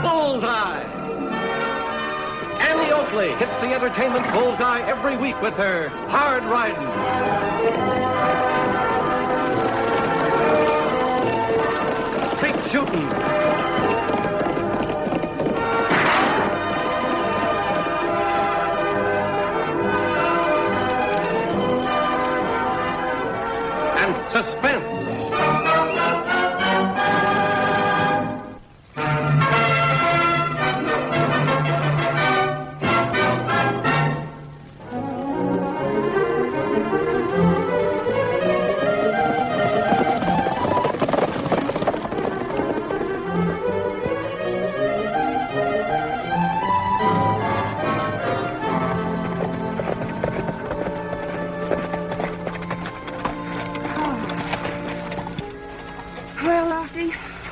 Bullseye! Annie Oakley hits the entertainment bullseye every week with her Hard Riding. Street shooting. And suspense.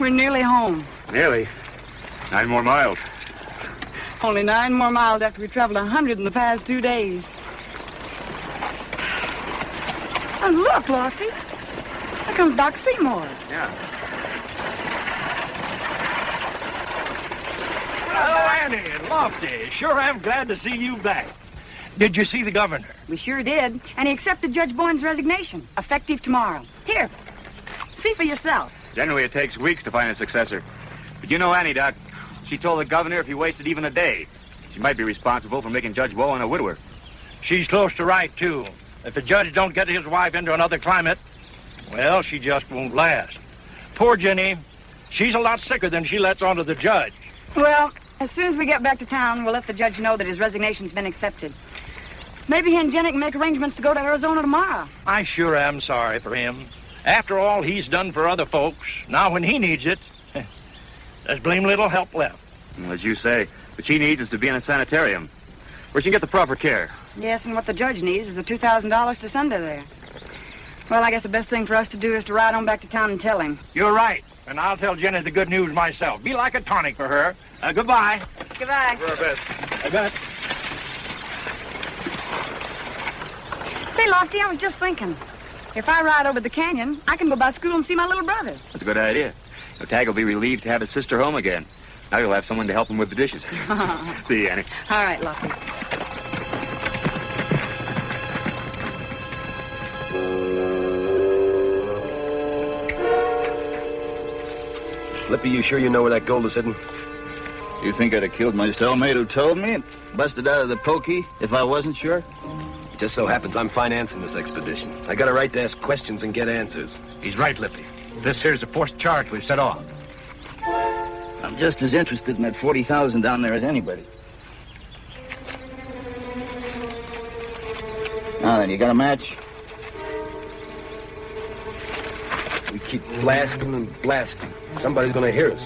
We're nearly home. Nearly? 9 more miles. Only 9 more miles after we traveled 100 in the past 2 days. And look, Lofty. There comes Doc Seymour. Yeah. Hello, Annie and Lofty. Sure am glad to see you back. Did you see the governor? We sure did. And he accepted Judge Bowen's resignation, effective tomorrow. Here, see for yourself. Generally, it takes weeks to find a successor. But you know Annie, Doc. She told the governor if he wasted even a day, she might be responsible for making Judge Bowen a widower. She's close to right, too. If the judge don't get his wife into another climate, well, she just won't last. Poor Jenny. She's a lot sicker than she lets on to the judge. Well, as soon as we get back to town, we'll let the judge know that his resignation's been accepted. Maybe he and Jenny can make arrangements to go to Arizona tomorrow. I sure am sorry for him. After all he's done for other folks, now when he needs it, there's blame little help left. Well, as you say, what she needs is to be in a sanitarium, where she can get the proper care. Yes, and what the judge needs is the $2,000 to send her there. Well, I guess the best thing for us to do is to ride on back to town and tell him. You're right, and I'll tell Jenny the good news myself. Be like a tonic for her. Goodbye. Goodbye. Do our best. I bet. Say, Lofty, I was just thinking. If I ride over the canyon, I can go by school and see my little brother. That's a good idea. Tag will be relieved to have his sister home again. Now you'll have someone to help him with the dishes. See you, Annie. All right, Lofty. Lippy, you sure you know where that gold is hidden? You think I'd have killed my cellmate who told me and busted out of the pokey if I wasn't sure? It just so happens I'm financing this expedition. I got a right to ask questions and get answers. He's right, Lippy. This here's the fourth charge we've set off. I'm just as interested in that 40,000 down there as anybody. Now then, you got a match? We keep blasting and blasting. Somebody's gonna hear us.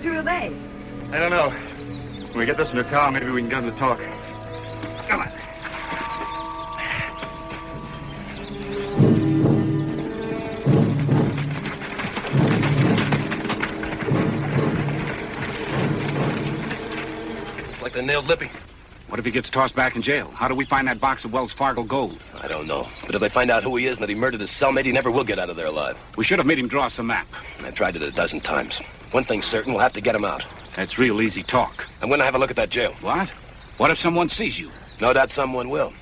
fellas? Who are they? I don't know. When we get this in the town, maybe we can get them to talk. Come on. Like they nailed Lippy. What if he gets tossed back in jail? How do we find that box of Wells Fargo gold? I don't know. But if they find out who he is and that he murdered his cellmate, he never will get out of there alive. We should have made him draw us a map. I tried it a dozen times. One thing's certain, we'll have to get him out. That's real easy talk. I'm going to have a look at that jail. What? What if someone sees you? No doubt someone will.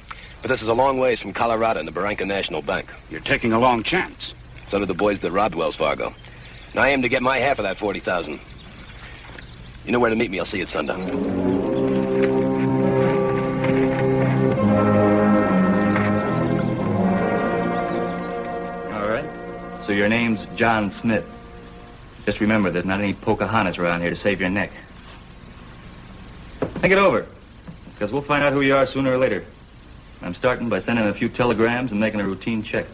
But this is a long ways from Colorado and the Barranca National Bank. You're taking a long chance. So did the boys that robbed Wells Fargo. And I aim to get my half of that $40,000. You know where to meet me. I'll see you at sundown. So your name's John Smith. Just remember, there's not any Pocahontas around here to save your neck. Think it over, because we'll find out who you are sooner or later. I'm starting by sending a few telegrams and making a routine check.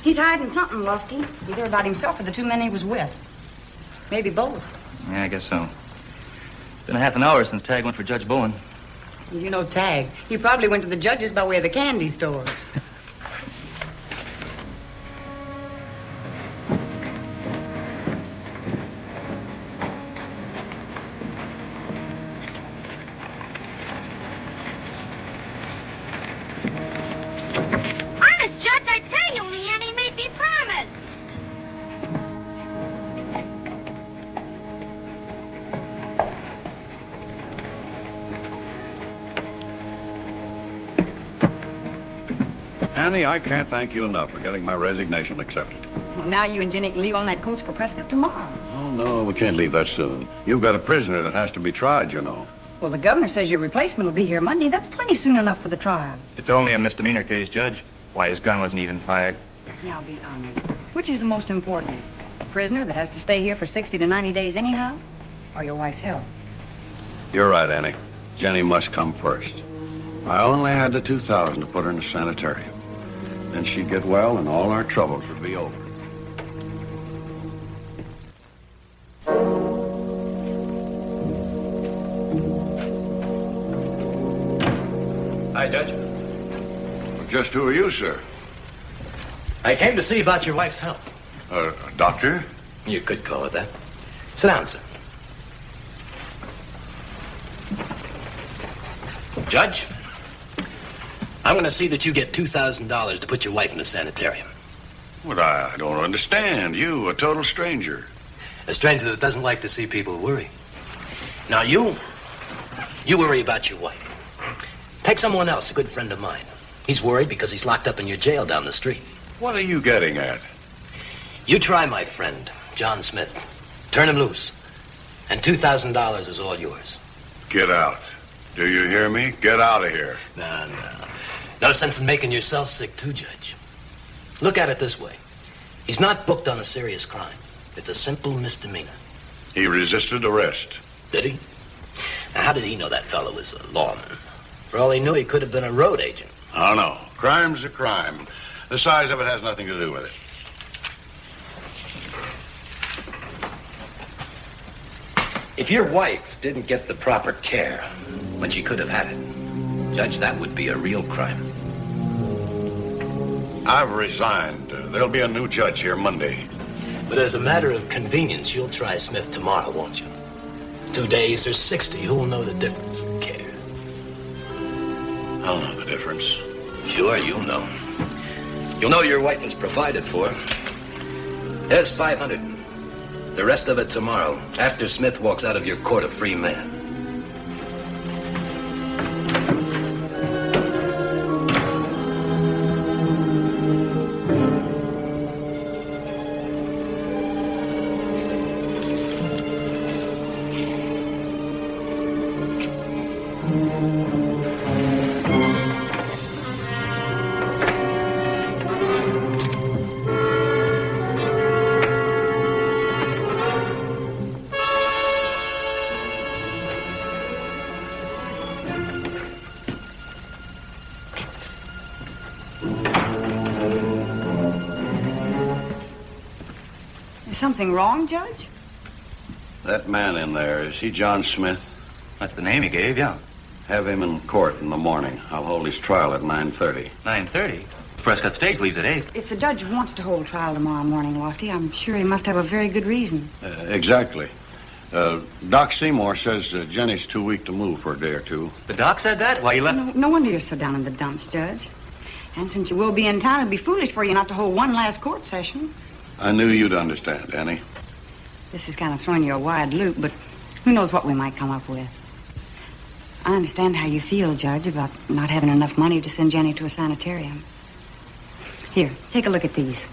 He's hiding something, Lofty. Either about himself or the two men he was with. Maybe both. Yeah, I guess so. Been a half an hour since Tag went for Judge Bowen. You know Tag. He probably went to the judge's by way of the candy store. Honest, Judge, I tell you, Leanne made me promise. Annie, I can't thank you enough for getting my resignation accepted. Well, now you and Jenny can leave on that coach for Prescott tomorrow. Oh, no, we can't leave that soon. You've got a prisoner that has to be tried, you know. Well, the governor says your replacement will be here Monday. That's plenty soon enough for the trial. It's only a misdemeanor case, Judge. Why, his gun wasn't even fired. Now, be honest. Which is the most important? A prisoner that has to stay here for 60 to 90 days anyhow? Or your wife's health? You're right, Annie. Jenny must come first. I only had the $2,000 to put her in the sanitarium. Then she'd get well and all our troubles would be over. Hi, Judge. Well, just who are you, sir? I came to see about your wife's health. A doctor? You could call it that. Sit down, sir. Judge, I'm going to see that you get $2,000 to put your wife in the sanitarium. Well, I don't understand. You, a total stranger. A stranger that doesn't like to see people worry. Now, you worry about your wife. Take someone else, a good friend of mine. He's worried because he's locked up in your jail down the street. What are you getting at? You try my friend, John Smith. Turn him loose. And $2,000 is all yours. Get out. Do you hear me? Get out of here. No. No sense in making yourself sick, too, Judge. Look at it this way. He's not booked on a serious crime. It's a simple misdemeanor. He resisted arrest. Did he? Now, how did he know that fellow was a lawman? For all he knew, he could have been a road agent. Oh, no. Crime's a crime. The size of it has nothing to do with it. If your wife didn't get the proper care when she could have had it, Judge, that would be a real crime. I've resigned. There'll be a new judge here Monday. But as a matter of convenience, you'll try Smith tomorrow, won't you? 2 days or 60, who'll know the difference in care? I'll know the difference. Sure, you'll know. You'll know your wife is provided for. There's $500. The rest of it tomorrow, after Smith walks out of your court a free man. something wrong, Judge? That man in there, is he John Smith? That's the name he gave, yeah. Have him in court in the morning. I'll hold his trial at 9:30. 9:30? Prescott Stage leaves at 8. If the judge wants to hold trial tomorrow morning, Lofty, I'm sure he must have a very good reason. Exactly. Doc Seymour says Jenny's too weak to move for a day or two. The doc said that? Why, you left... No wonder you're so down in the dumps, Judge. And since you will be in town, it'd be foolish for you not to hold one last court session. I knew you'd understand, Annie. This is kind of throwing you a wide loop, but who knows what we might come up with. I understand how you feel, Judge, about not having enough money to send Jenny to a sanitarium. Here, take a look at these.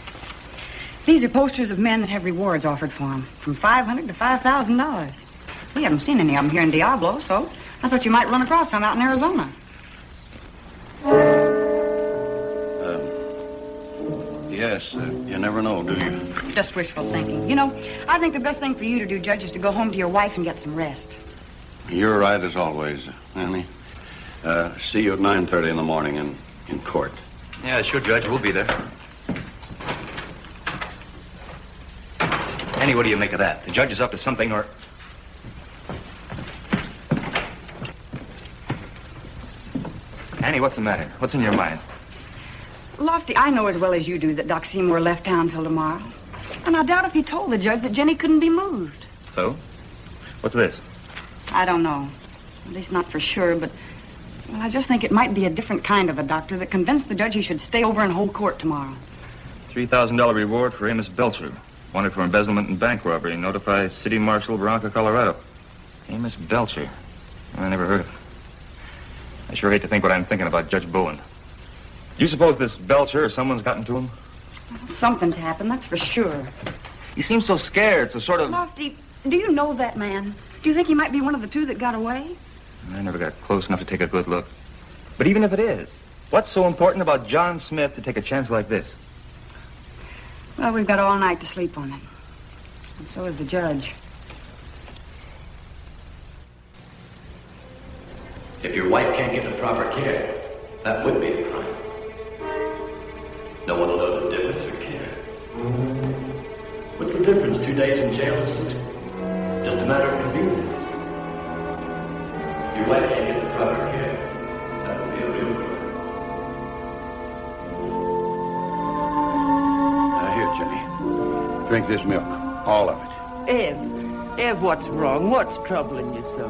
These are posters of men that have rewards offered for them, from $500 to $5,000. We haven't seen any of them here in Diablo, so I thought you might run across some out in Arizona. Yes, you never know, do you? It's just wishful thinking. You know, I think the best thing for you to do, Judge, is to go home to your wife and get some rest. You're right as always, Annie. See you at 9:30 in the morning in court. Yeah, sure, Judge. We'll be there. Annie, what do you make of that? The judge is up to something, or... Annie, what's the matter? What's in your mind? Lofty, I know as well as you do that Doc Seymour left town till tomorrow. And I doubt if he told the judge that Jenny couldn't be moved. So? What's this? I don't know. At least not for sure, but... Well, I just think it might be a different kind of a doctor that convinced the judge he should stay over and hold court tomorrow. $3,000 reward for Amos Belcher. Wanted for embezzlement and bank robbery. Notify City Marshal, Bronca, Colorado. Amos Belcher. I never heard of him. I sure hate to think what I'm thinking about Judge Bowen. Do you suppose this Belcher or someone's gotten to him? Well, something's happened, that's for sure. He seems so scared, so sort of... Lofty, do you know that man? Do you think he might be one of the two that got away? I never got close enough to take a good look. But even if it is, what's so important about John Smith to take a chance like this? Well, we've got all night to sleep on it. And so is the judge. If your wife can't get the proper care, that would be a crime. No one will know the difference or care. What's the difference? 2 days in jail or 60? Just a matter of convenience. If your wife can't get the proper care, that would be a real crime. Now, here, Jenny. Drink this milk. All of it. Ev, what's wrong? What's troubling you so?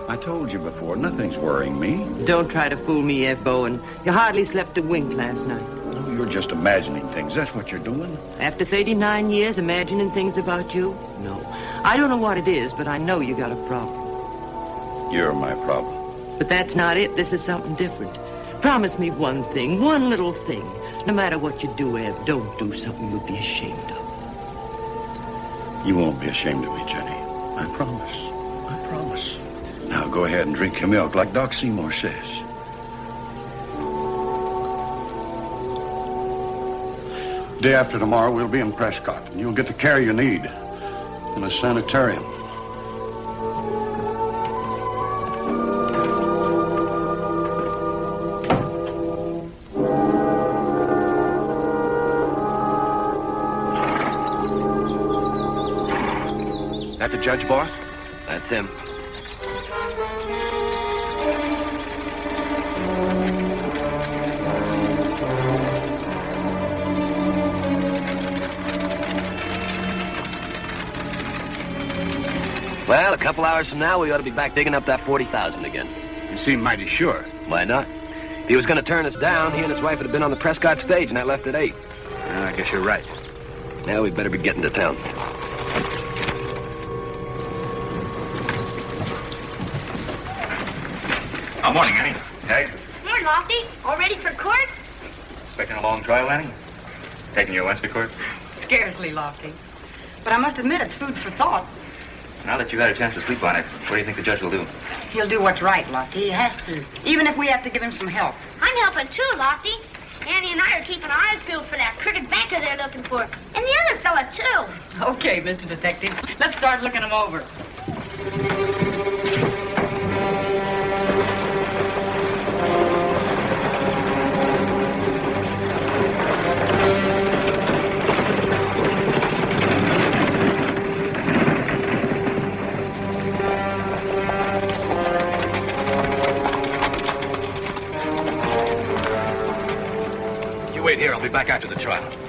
I told you before, nothing's worrying me. Don't try to fool me, Ev Bowen. You hardly slept a wink last night. No, you're just imagining things. That's what you're doing. After 39 years imagining things about you? No. I don't know what it is, but I know you got a problem. You're my problem. But that's not it. This is something different. Promise me one thing, one little thing. No matter what you do, Ev, don't do something you'll be ashamed of. You won't be ashamed of me, Jenny. I promise. I promise. Now go ahead and drink your milk like Doc Seymour says. Day after tomorrow, we'll be in Prescott, and you'll get the care you need in a sanitarium. That the judge, boss? That's him. Well, a couple hours from now, we ought to be back digging up that 40,000 again. You seem mighty sure. Why not? If he was going to turn us down, he and his wife would have been on the Prescott stage, and that left at 8. I guess you're right. Now we'd better be getting to town. Oh, morning, Annie. Hey, Morning, Lofty. All ready for court? expecting a long trial, Annie? Taking your Wednesday court? Scarcely, Lofty. But I must admit it's food for thought. Now that you've had a chance to sleep on it, what do you think the judge will do? He'll do what's right, Lofty. He has to. Even if we have to give him some help. I'm helping too, Lofty. Annie and I are keeping our eyes peeled for that crooked banker they're looking for. And the other fella, too. Okay, Mr. Detective. Let's start looking him over. back after the trial.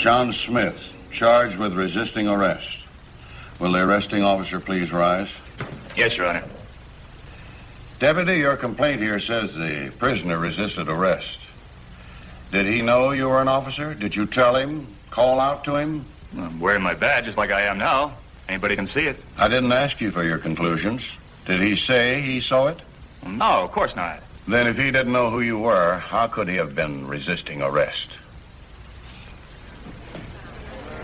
John Smith, charged with resisting arrest. Will the arresting officer please rise? Yes, Your Honor. Deputy, your complaint here says the prisoner resisted arrest. Did he know you were an officer? Did you tell him? Call out to him? I'm wearing my badge just like I am now. Anybody can see it. I didn't ask you for your conclusions. Did he say he saw it? Well, no, of course not. Then if he didn't know who you were, how could he have been resisting arrest?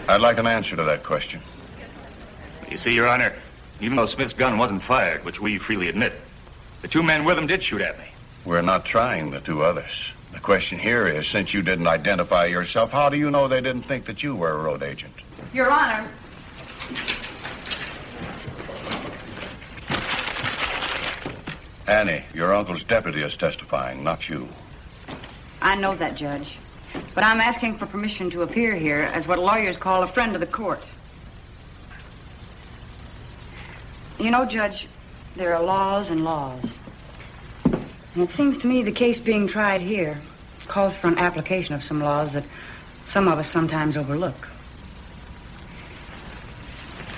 I'd like an answer to that question. You see, Your Honor, even though Smith's gun wasn't fired, which we freely admit, the two men with him did shoot at me. We're not trying the two others. The question here is, since you didn't identify yourself, how do you know they didn't think that you were a road agent? Your Honor. Annie, your uncle's deputy is testifying, not you. I know that, Judge. But I'm asking for permission to appear here as what lawyers call a friend of the court. You know, Judge, there are laws and laws. And it seems to me the case being tried here calls for an application of some laws that some of us sometimes overlook.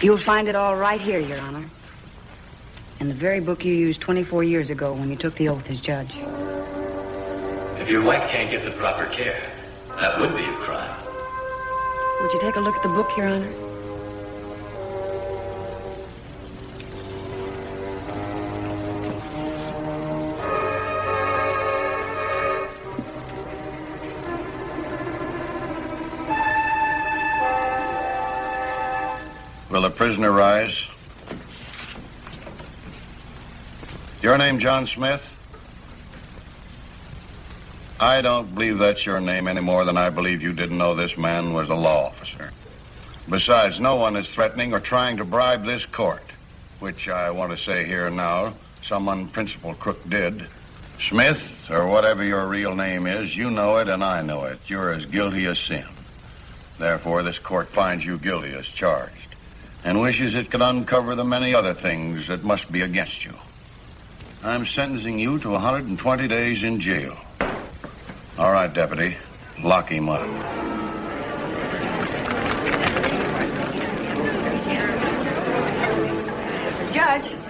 You'll find it all right here, Your Honor. In the very book you used 24 years ago when you took the oath as judge. If your wife can't get the proper care, that would be a crime. Would you take a look at the book, Your Honor? Will the prisoner rise? Your name, John Smith? I don't believe that's your name any more than I believe you didn't know this man was a law officer. Besides, no one is threatening or trying to bribe this court, which I want to say here now, some unprincipled crook did. Smith, or whatever your real name is, you know it and I know it. You're as guilty as sin. Therefore, this court finds you guilty as charged and wishes it could uncover the many other things that must be against you. I'm sentencing you to 120 days in jail. All right, Deputy, lock him up. Judge.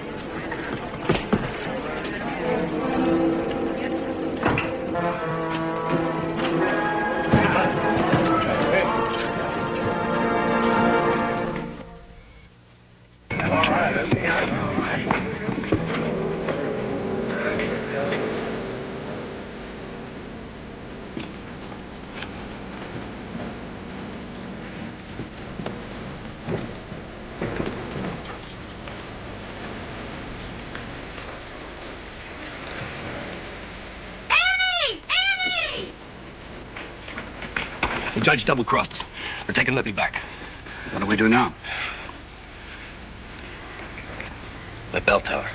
The judge double-crossed us. They're taking Lippy back. What do we do now? The bell tower.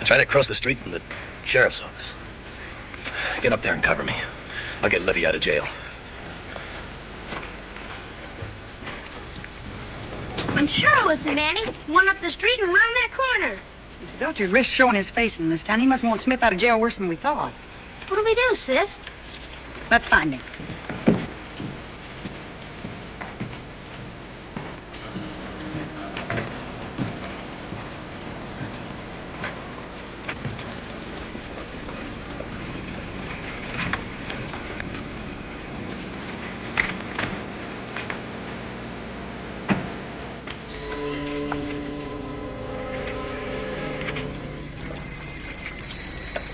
It's right across the street from the sheriff's office. Get up there and cover me. I'll get Libby out of jail. I'm sure it was him, Annie. One up the street and around that corner. Belcher risks showing his face in this town. He must want Smith out of jail worse than we thought. What do we do, sis? Let's find him.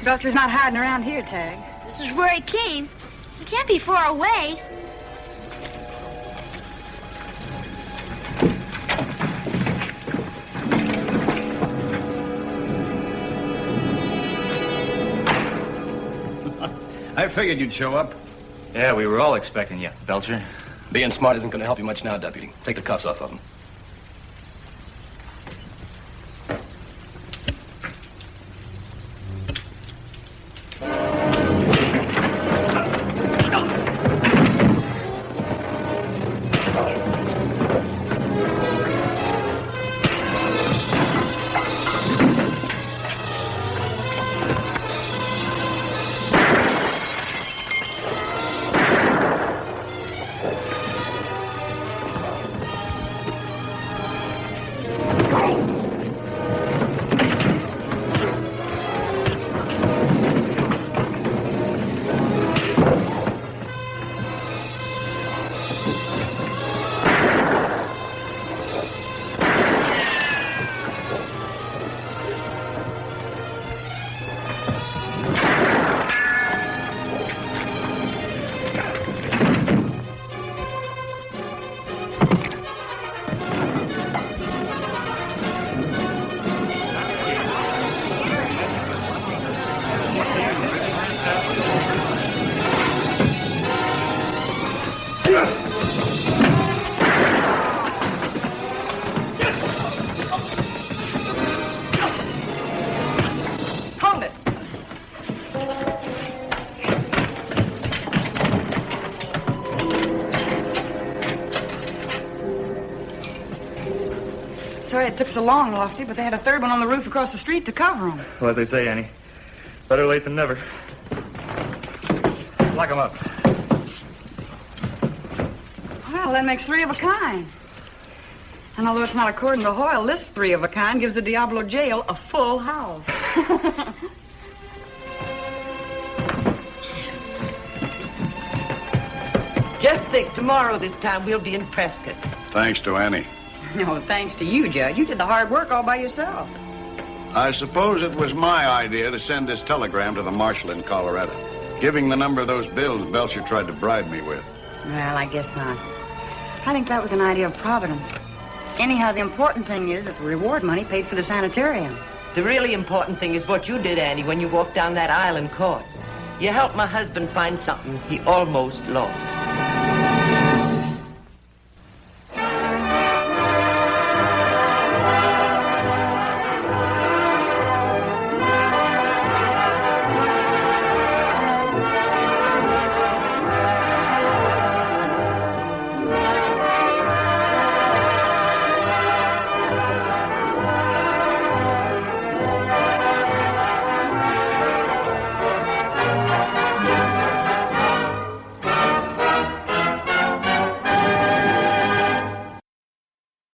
Belcher's not hiding around here, Tag. This is where he came. He can't be far away. I figured you'd show up. Yeah, we were all expecting you, Belcher. Being smart isn't going to help you much now, Deputy. Take the cuffs off of him. Sorry it took so long, Lofty, but they had a third one on the roof across the street to cover them. What they say, Annie? Better late than never. Lock 'em up. Well, that makes three of a kind. And although it's not according to Hoyle, this three of a kind gives the Diablo jail a full house. Just think, tomorrow this time we'll be in Prescott. Thanks to Annie. No, thanks to you, Judge. You did the hard work all by yourself. I suppose it was my idea to send this telegram to the marshal in Colorado, giving the number of those bills Belcher tried to bribe me with. Well, I guess not. I think that was an idea of Providence. Anyhow, the important thing is that the reward money paid for the sanitarium. The really important thing is what you did, Annie, when you walked down that aisle in court. You helped my husband find something he almost lost.